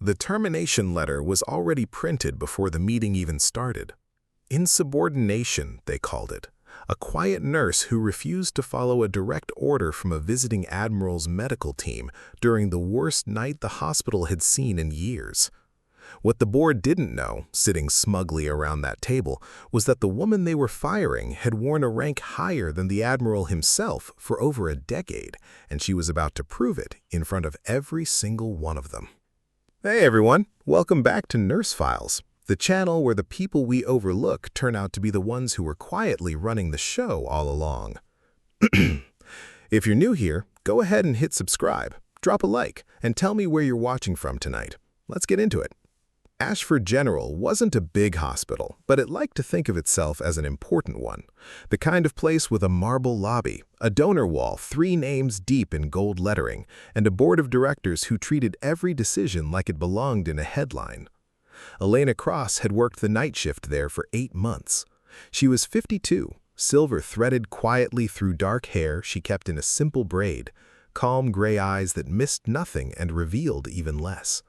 The termination letter was already printed before the meeting even started. Insubordination, they called it. A quiet nurse who refused to follow a direct order from a visiting admiral's medical team during the worst night the hospital had seen in years. What the board didn't know, sitting smugly around that table, was that the woman they were firing had worn a rank higher than the admiral himself for over a decade, and she was about to prove it in front of every single one of them. Hey everyone, welcome back to Nurse Files, the channel where the people we overlook turn out to be the ones who were quietly running the show all along. If you're new here, go ahead and hit subscribe, drop a like, and tell me where you're watching from tonight. Let's get into it. Ashford General wasn't a big hospital, but it liked to think of itself as an important one. The kind of place with a marble lobby, a donor wall 3 names deep in gold lettering, and a board of directors who treated every decision like it belonged in a headline. Elena Cross had worked the night shift there for 8 months. She was 52, silver threaded quietly through dark hair she kept in a simple braid, calm gray eyes that missed nothing and revealed even less.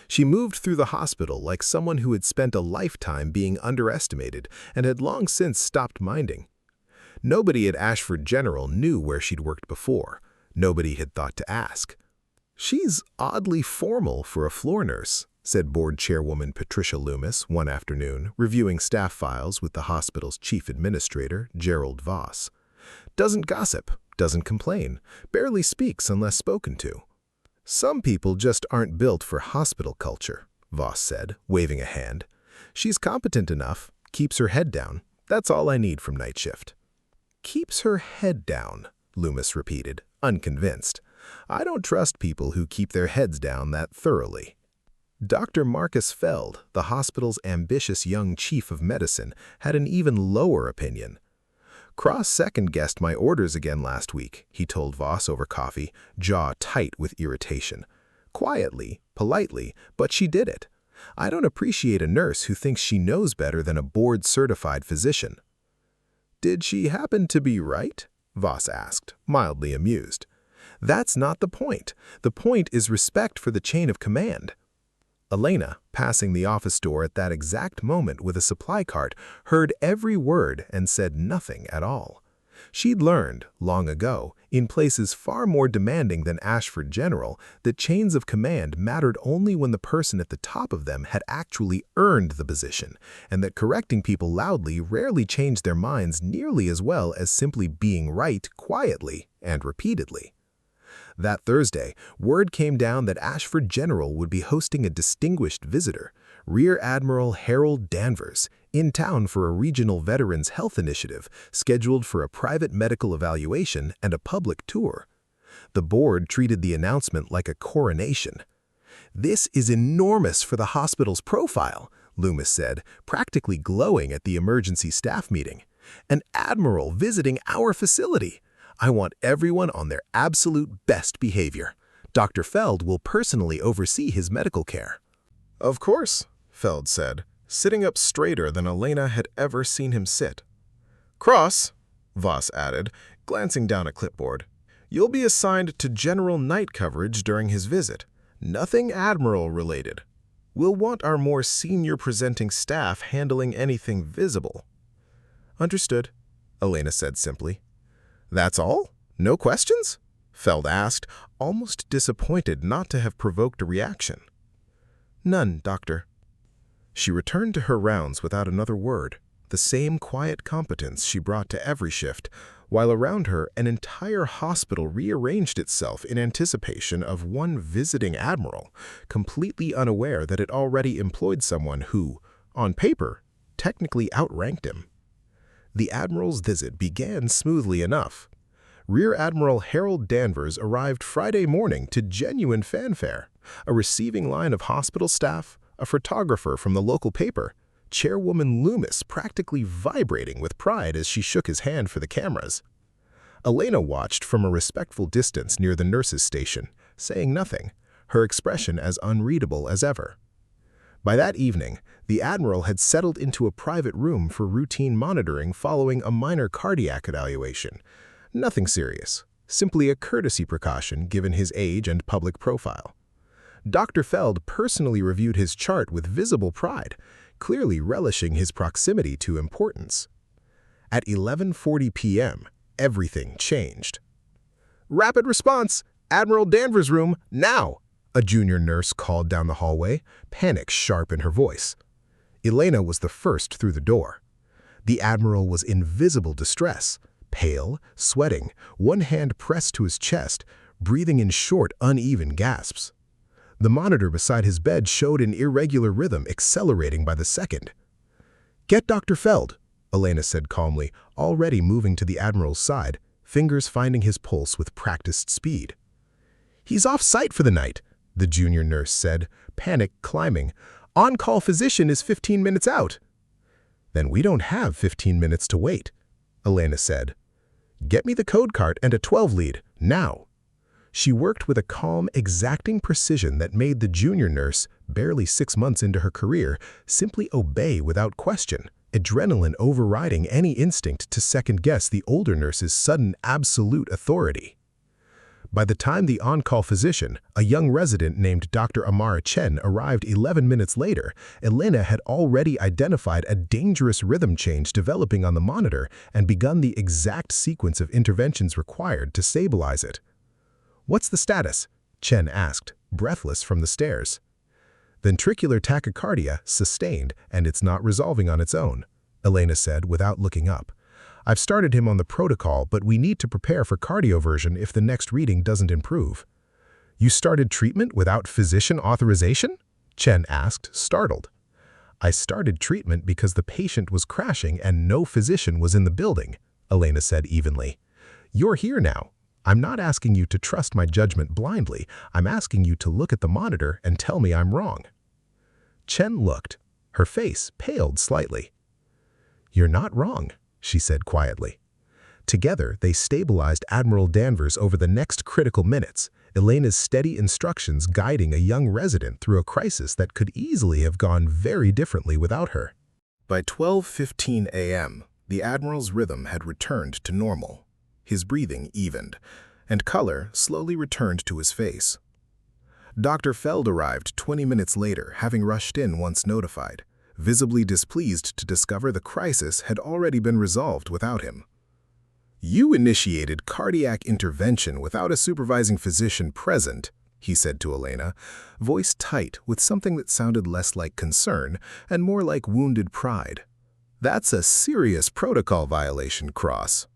She moved through the hospital like someone who had spent a lifetime being underestimated and had long since stopped minding. Nobody at Ashford General knew where she'd worked before. Nobody had thought to ask. "She's oddly formal for a floor nurse," said board chairwoman Patricia Loomis one afternoon, reviewing staff files with the hospital's chief administrator, Gerald Voss. "Doesn't gossip, doesn't complain, barely speaks unless spoken to." "Some people just aren't built for hospital culture," Voss said, waving a hand. "She's competent enough, keeps her head down. That's all I need from night shift." "Keeps her head down," Loomis repeated, unconvinced. "I don't trust people who keep their heads down that thoroughly." Dr. Marcus Feld, the hospital's ambitious young chief of medicine, had an even lower opinion. "Cross second-guessed my orders again last week," he told Voss over coffee, jaw tight with irritation. "Quietly, politely, but she did it. I don't appreciate a nurse who thinks she knows better than a board-certified physician." "Did she happen to be right?" Voss asked, mildly amused. "That's not the point. The point is respect for the chain of command." Elena, passing the office door at that exact moment with a supply cart, heard every word and said nothing at all. She'd learned, long ago, in places far more demanding than Ashford General, that chains of command mattered only when the person at the top of them had actually earned the position, and that correcting people loudly rarely changed their minds nearly as well as simply being right quietly and repeatedly. That Thursday, word came down that Ashford General would be hosting a distinguished visitor, Rear Admiral Harold Danvers, in town for a regional veterans health initiative scheduled for a private medical evaluation and a public tour. The board treated the announcement like a coronation. "This is enormous for the hospital's profile," Loomis said, practically glowing at the emergency staff meeting. "An admiral visiting our facility. I want everyone on their absolute best behavior. Dr. Feld will personally oversee his medical care." "Of course," Feld said, sitting up straighter than Elena had ever seen him sit. "Cross," Voss added, glancing down a clipboard, "you'll be assigned to general night coverage during his visit. Nothing admiral-related. We'll want our more senior presenting staff handling anything visible." "Understood," Elena said simply. "That's all? No questions?" Feld asked, almost disappointed not to have provoked a reaction. "None, Doctor." She returned to her rounds without another word, the same quiet competence she brought to every shift, while around her an entire hospital rearranged itself in anticipation of one visiting admiral, completely unaware that it already employed someone who, on paper, technically outranked him. The admiral's visit began smoothly enough. Rear Admiral Harold Danvers arrived Friday morning to genuine fanfare, a receiving line of hospital staff, a photographer from the local paper, Chairwoman Loomis practically vibrating with pride as she shook his hand for the cameras. Elena watched from a respectful distance near the nurses' station, saying nothing, her expression as unreadable as ever. By that evening, the Admiral had settled into a private room for routine monitoring following a minor cardiac evaluation. Nothing serious, simply a courtesy precaution given his age and public profile. Dr. Feld personally reviewed his chart with visible pride, clearly relishing his proximity to importance. At 11:40 p.m., everything changed. "Rapid response! Admiral Danvers' room, now!" a junior nurse called down the hallway, panic sharp in her voice. Elena was the first through the door. The Admiral was in visible distress, pale, sweating, one hand pressed to his chest, breathing in short, uneven gasps. The monitor beside his bed showed an irregular rhythm accelerating by the second. "Get Dr. Feld," Elena said calmly, already moving to the Admiral's side, fingers finding his pulse with practiced speed. "He's off site for the night," the junior nurse said, panic climbing. "On-call physician is 15 minutes out." "Then we don't have 15 minutes to wait," Elena said. "Get me the code cart and a 12 lead, now." She worked with a calm, exacting precision that made the junior nurse, barely 6 months into her career, simply obey without question, adrenaline overriding any instinct to second-guess the older nurse's sudden absolute authority. By the time the on-call physician, a young resident named Dr. Amara Chen, arrived 11 minutes later, Elena had already identified a dangerous rhythm change developing on the monitor and begun the exact sequence of interventions required to stabilize it. "What's the status?" Chen asked, breathless from the stairs. "Ventricular tachycardia, sustained, and it's not resolving on its own," Elena said without looking up. "I've started him on the protocol, but we need to prepare for cardioversion if the next reading doesn't improve." "You started treatment without physician authorization?" Chen asked, startled. "I started treatment because the patient was crashing and no physician was in the building," Elena said evenly. "You're here now. I'm not asking you to trust my judgment blindly. I'm asking you to look at the monitor and tell me I'm wrong." Chen looked. Her face paled slightly. "You're not wrong," she said quietly. Together, they stabilized Admiral Danvers over the next critical minutes, Elena's steady instructions guiding a young resident through a crisis that could easily have gone very differently without her. By 12:15 a.m., the Admiral's rhythm had returned to normal. His breathing evened, and color slowly returned to his face. Dr. Feld arrived 20 minutes later, having rushed in once notified, visibly displeased to discover the crisis had already been resolved without him. "You initiated cardiac intervention without a supervising physician present," he said to Elena, voice tight with something that sounded less like concern and more like wounded pride. "That's a serious protocol violation, Cross."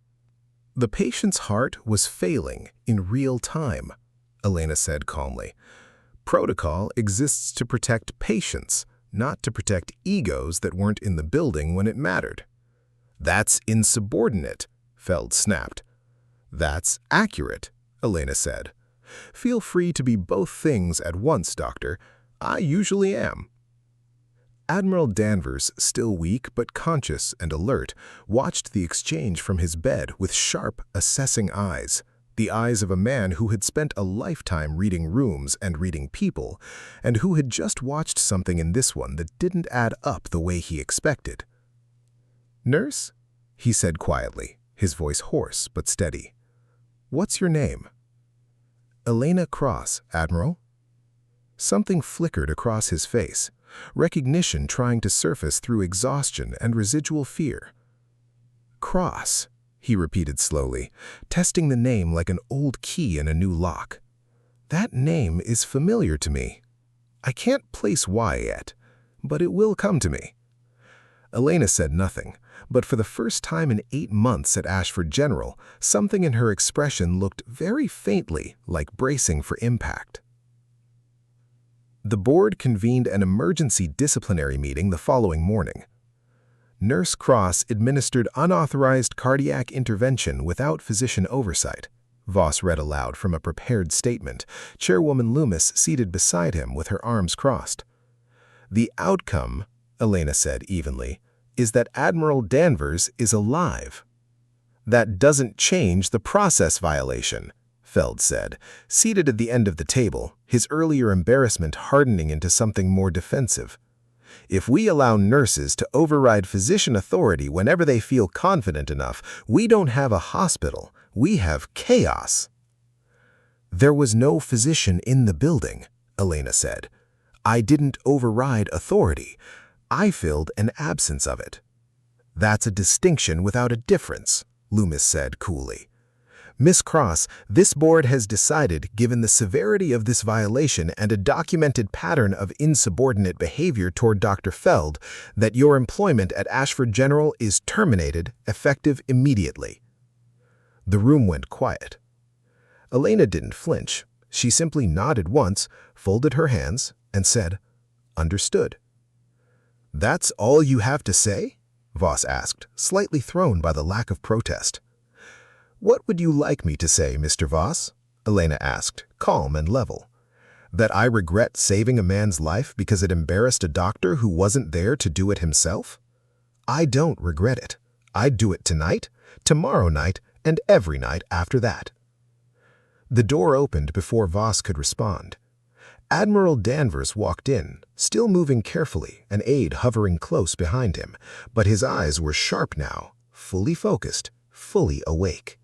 "The patient's heart was failing in real time," Elena said calmly. "Protocol exists to protect patients, not to protect egos that weren't in the building when it mattered." "That's insubordinate," Feld snapped. "That's accurate," Elena said. "Feel free to be both things at once, Doctor. I usually am." Admiral Danvers, still weak but conscious and alert, watched the exchange from his bed with sharp, assessing eyes, the eyes of a man who had spent a lifetime reading rooms and reading people, and who had just watched something in this one that didn't add up the way he expected. "Nurse?" he said quietly, his voice hoarse but steady. "What's your name?" "Elena Cross, Admiral." Something flickered across his face, recognition trying to surface through exhaustion and residual fear. "Cross," he repeated slowly, testing the name like an old key in a new lock. "That name is familiar to me. I can't place why yet, but it will come to me." Elena said nothing, but for the first time in 8 months at Ashford General, something in her expression looked very faintly like bracing for impact. The board convened an emergency disciplinary meeting the following morning. Nurse Cross administered unauthorized cardiac intervention without physician oversight, Voss read aloud from a prepared statement, Chairwoman Loomis seated beside him with her arms crossed. "The outcome," Elena said evenly, "is that Admiral Danvers is alive." "That doesn't change the process violation," Feld said, seated at the end of the table, his earlier embarrassment hardening into something more defensive. "If we allow nurses to override physician authority whenever they feel confident enough, we don't have a hospital, we have chaos." "There was no physician in the building," Elena said. "I didn't override authority. I filled an absence of it." "That's a distinction without a difference," Loomis said coolly. "Miss Cross, this board has decided, given the severity of this violation and a documented pattern of insubordinate behavior toward Dr. Feld, that your employment at Ashford General is terminated, effective immediately." The room went quiet. Elena didn't flinch. She simply nodded once, folded her hands, and said, "Understood." "That's all you have to say?" Voss asked, slightly thrown by the lack of protest. "What would you like me to say, Mr. Voss?" Elena asked, calm and level. "That I regret saving a man's life because it embarrassed a doctor who wasn't there to do it himself? I don't regret it. I'd do it tonight, tomorrow night, and every night after that." The door opened before Voss could respond. Admiral Danvers walked in, still moving carefully, an aide hovering close behind him, but his eyes were sharp now, fully focused, fully awake.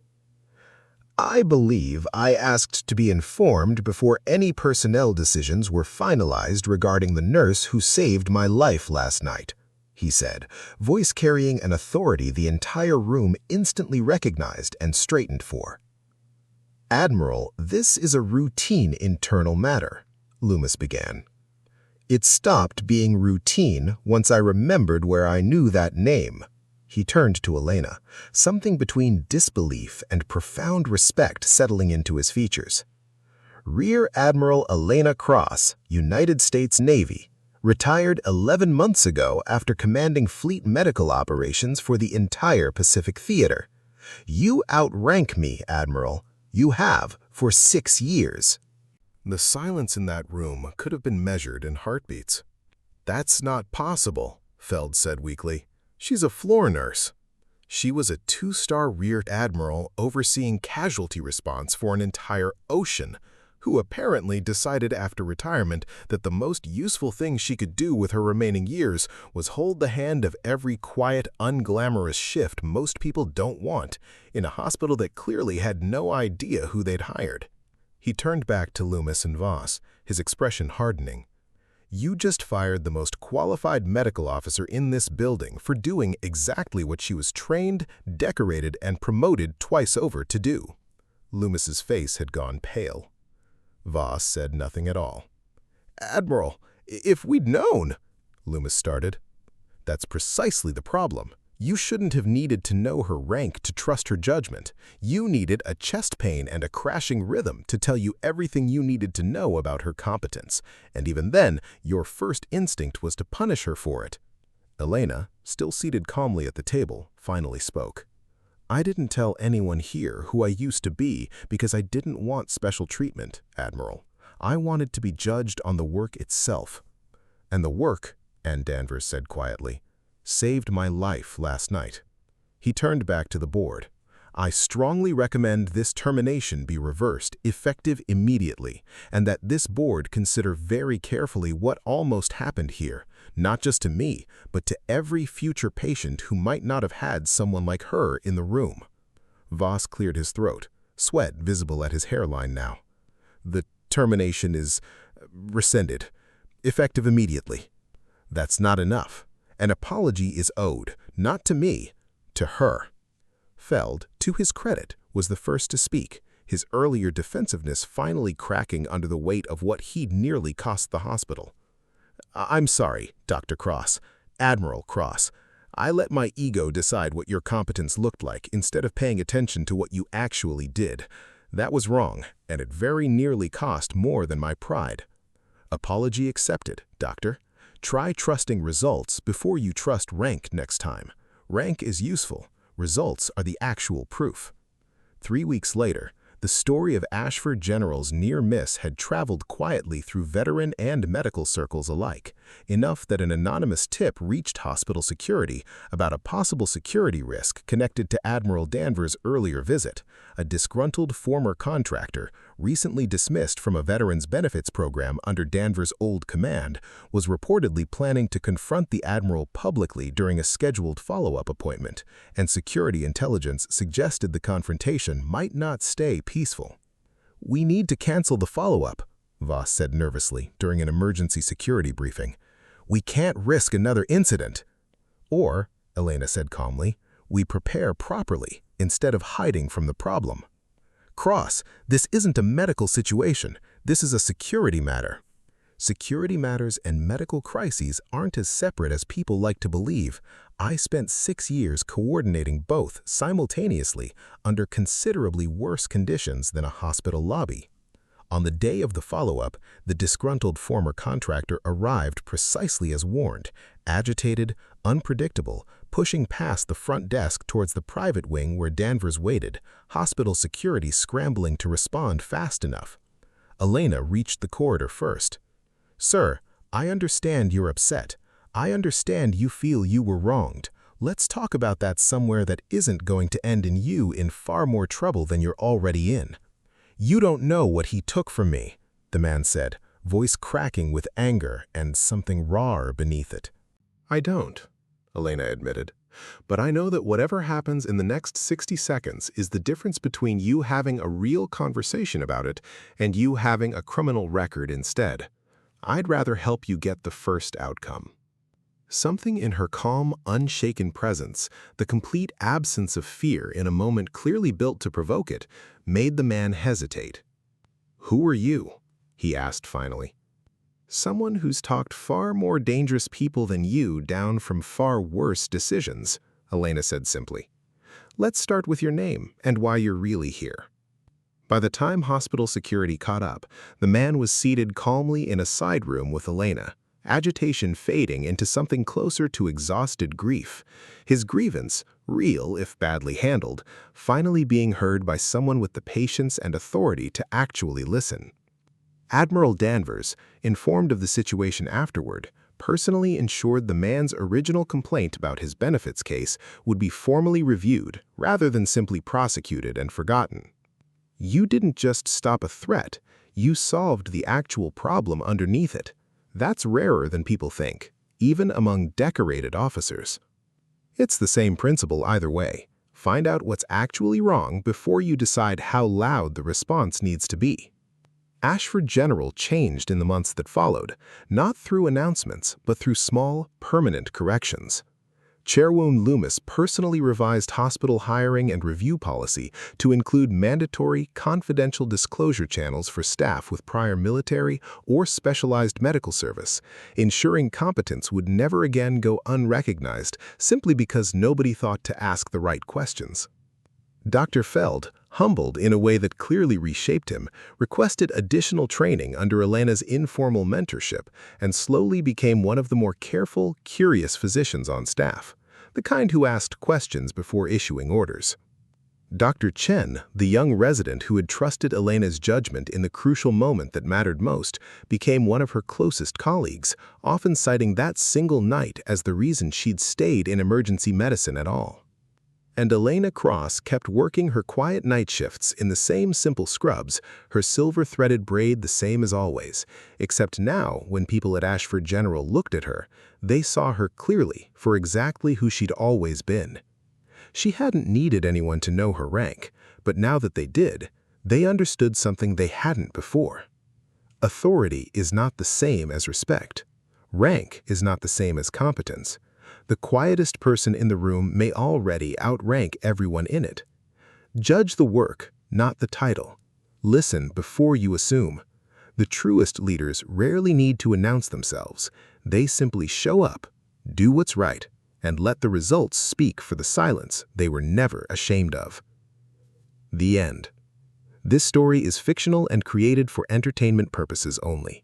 "I believe I asked to be informed before any personnel decisions were finalized regarding the nurse who saved my life last night," he said, voice carrying an authority the entire room instantly recognized and straightened for. "Admiral, this is a routine internal matter," Loomis began. "It stopped being routine once I remembered where I knew that name." He turned to Elena, something between disbelief and profound respect settling into his features. "Rear Admiral Elena Cross, United States Navy, retired 11 months ago after commanding fleet medical operations for the entire Pacific Theater. You outrank me, Admiral. You have for 6 years." The silence in that room could have been measured in heartbeats. "That's not possible," Feld said weakly. "She's a floor nurse." She was a 2-star rear admiral overseeing casualty response for an entire ocean, who apparently decided after retirement that the most useful thing she could do with her remaining years was hold the hand of every quiet, unglamorous shift most people don't want in a hospital that clearly had no idea who they'd hired. He turned back to Loomis and Voss, his expression hardening. "You just fired the most qualified medical officer in this building for doing exactly what she was trained, decorated, and promoted twice over to do." Loomis's face had gone pale. Voss said nothing at all. "Admiral, if we'd known," Loomis started. "That's precisely the problem. You shouldn't have needed to know her rank to trust her judgment. You needed a chest pain and a crashing rhythm to tell you everything you needed to know about her competence, and even then, your first instinct was to punish her for it." Elena, still seated calmly at the table, finally spoke. "I didn't tell anyone here who I used to be because I didn't want special treatment, Admiral. I wanted to be judged on the work itself. And the work," Ann Danvers said quietly, "saved my life last night." He turned back to the board. "I strongly recommend this termination be reversed, effective immediately, and that this board consider very carefully what almost happened here, not just to me, but to every future patient who might not have had someone like her in the room." Voss cleared his throat, sweat visible at his hairline now. "The termination is rescinded, effective immediately." "That's not enough. An apology is owed, not to me, to her." Feld, to his credit, was the first to speak, his earlier defensiveness finally cracking under the weight of what he'd nearly cost the hospital. "I'm sorry, Dr. Cross, Admiral Cross. I let my ego decide what your competence looked like instead of paying attention to what you actually did. That was wrong, and it very nearly cost more than my pride. Apology accepted, Doctor. Try trusting results before you trust rank next time. Rank is useful. Results are the actual proof." 3 weeks later, the story of Ashford General's near miss had traveled quietly through veteran and medical circles alike, enough that an anonymous tip reached hospital security about a possible security risk connected to Admiral Danvers' earlier visit. A disgruntled former contractor, recently dismissed from a veterans benefits program under Danvers' old command, was reportedly planning to confront the Admiral publicly during a scheduled follow-up appointment, and security intelligence suggested the confrontation might not stay peaceful. "We need to cancel the follow-up," Voss said nervously during an emergency security briefing. "We can't risk another incident." "Or," Elena said calmly, "we prepare properly instead of hiding from the problem." "Cross, this isn't a medical situation. This is a security matter." "Security matters and medical crises aren't as separate as people like to believe. I spent 6 years coordinating both simultaneously under considerably worse conditions than a hospital lobby." On the day of the follow-up, the disgruntled former contractor arrived precisely as warned, agitated, unpredictable, pushing past the front desk towards the private wing where Danvers waited, hospital security scrambling to respond fast enough. Elena reached the corridor first. "Sir, I understand you're upset. I understand you feel you were wronged. Let's talk about that somewhere that isn't going to end in you in far more trouble than you're already in." "You don't know what he took from me," the man said, voice cracking with anger and something rawer beneath it. "I don't," Elena admitted. "But I know that whatever happens in the next 60 seconds is the difference between you having a real conversation about it and you having a criminal record instead. I'd rather help you get the first outcome." Something in her calm, unshaken presence, the complete absence of fear in a moment clearly built to provoke it, made the man hesitate. "Who are you?" he asked finally. "Someone who's talked far more dangerous people than you down from far worse decisions," Elena said simply. "Let's start with your name and why you're really here." By the time hospital security caught up, the man was seated calmly in a side room with Elena, agitation fading into something closer to exhausted grief. His grievance, real if badly handled, finally being heard by someone with the patience and authority to actually listen. Admiral Danvers, informed of the situation afterward, personally ensured the man's original complaint about his benefits case would be formally reviewed rather than simply prosecuted and forgotten. "You didn't just stop a threat, you solved the actual problem underneath it. That's rarer than people think, even among decorated officers." It's the same principle either way. Find out what's actually wrong before you decide how loud the response needs to be. Ashford General changed in the months that followed, not through announcements, but through small, permanent corrections. Chairwoman Loomis personally revised hospital hiring and review policy to include mandatory, confidential disclosure channels for staff with prior military or specialized medical service, ensuring competence would never again go unrecognized simply because nobody thought to ask the right questions. Dr. Feld, humbled in a way that clearly reshaped him, requested additional training under Elena's informal mentorship and slowly became one of the more careful, curious physicians on staff, the kind who asked questions before issuing orders. Dr. Chen, the young resident who had trusted Elena's judgment in the crucial moment that mattered most, became one of her closest colleagues, often citing that single night as the reason she'd stayed in emergency medicine at all. And Elena Cross kept working her quiet night shifts in the same simple scrubs, her silver-threaded braid the same as always, except now when people at Ashford General looked at her, they saw her clearly for exactly who she'd always been. She hadn't needed anyone to know her rank, but now that they did, they understood something they hadn't before. Authority is not the same as respect. Rank is not the same as competence. The quietest person in the room may already outrank everyone in it. Judge the work, not the title. Listen before you assume. The truest leaders rarely need to announce themselves. They simply show up, do what's right, and let the results speak for the silence they were never ashamed of. The end. This story is fictional and created for entertainment purposes only.